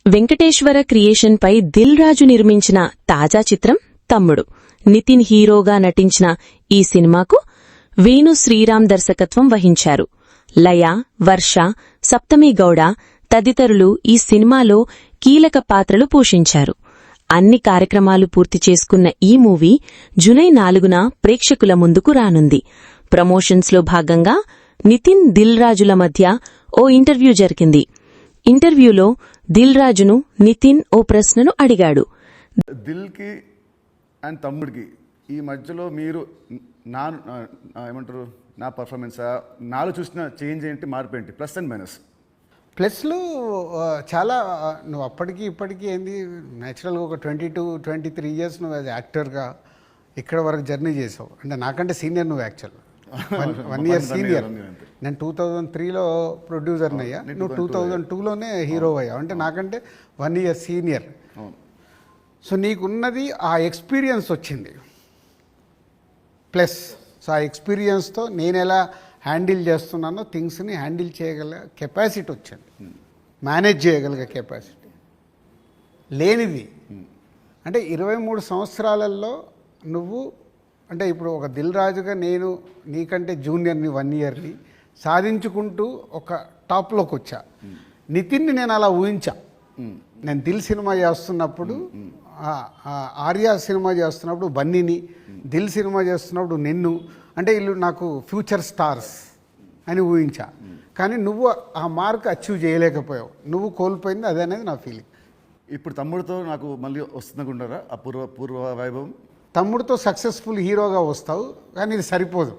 Venkateswara creation పై దిల్ రాజు నిర్మించిన తాజా చిత్రం తమ్ముడు. నితిన్ హీరోగా నటించిన ఈ సినిమాకు వేణు శ్రీరామ్ దర్శకత్వం వహించారు. లయ, వర్ష, సప్తమి గౌడ తదితరులు ఈ సినిమాలో కీలక పాత్రలు పోషించారు. అన్ని కార్యక్రమాలు పూర్తి చేసుకున్న ఈ మూవీ జూలై 4న ప్రేక్షకుల ముందుకు రానుంది. ప్రమోషన్స్లో భాగంగా నితిన్, దిల్ రాజుల మధ్య ఓ ఇంటర్వ్యూ జరిగింది. ఇంటర్వ్యూలో దిల్ రాజును నితిన్ ఓ ప్రశ్నను అడిగాడు. దిల్కి అండ్ తమ్ముడికి ఈ మధ్యలో మీరు ఏమంటారు, నా పర్ఫార్మెన్సా, నాలో చూసిన చేంజ్ ఏంటి, మార్పు ఏంటి, ప్లస్ అండ్ మైనస్? ప్లస్లు చాలా. నువ్వు అప్పటికి ఇప్పటికీ ఏంది, న్యాచురల్గా ఒక 22-23 ఇయర్స్ నువ్వు యాజ్ యాక్టర్గా ఇక్కడ వరకు జర్నీ చేసావు. అంటే నాకంటే సీనియర్ నువ్వు యాక్చువల్ 1 ఇయర్ సీనియర్. నేను 2003లో ప్రొడ్యూసర్ని అయ్యా, నువ్వు 2002లోనే హీరో అయ్యావు. అంటే నాకంటే 1 ఇయర్ సీనియర్. సో నీకున్నది ఆ ఎక్స్పీరియన్స్ వచ్చింది ప్లస్. సో ఆ ఎక్స్పీరియన్స్తో నేను ఎలా హ్యాండిల్ చేస్తున్నానో థింగ్స్ని హ్యాండిల్ చేయగల కెపాసిటీ వచ్చింది, మేనేజ్ చేయగలిగే కెపాసిటీ లేనిది. అంటే 23 సంవత్సరాలలో నువ్వు, అంటే ఇప్పుడు ఒక దిల్ రాజుగా నేను నీకంటే జూనియర్ని 1 ఇయర్ని సాధించుకుంటూ ఒక టాప్లోకి వచ్చా. నితిన్ని నేను అలా ఊహించా. నేను దిల్ సినిమా చేస్తున్నప్పుడు, ఆర్యా సినిమా చేస్తున్నప్పుడు బన్నీని, దిల్ సినిమా చేస్తున్నప్పుడు నిన్ను, అంటే వీళ్ళు నాకు ఫ్యూచర్ స్టార్స్ అని ఊహించా. కానీ నువ్వు ఆ మార్క్ అచీవ్ చేయలేకపోయావు. నువ్వు కోల్పోయింది అదే అనేది నా ఫీలింగ్. ఇప్పుడు తమ్ముడితో నాకు మళ్ళీ వస్తుందనుకుంటారా ఆ పూర్వ వైభవం? తమ్ముడితో సక్సెస్ఫుల్ హీరోగా వస్తావు, కానీ ఇది సరిపోదు.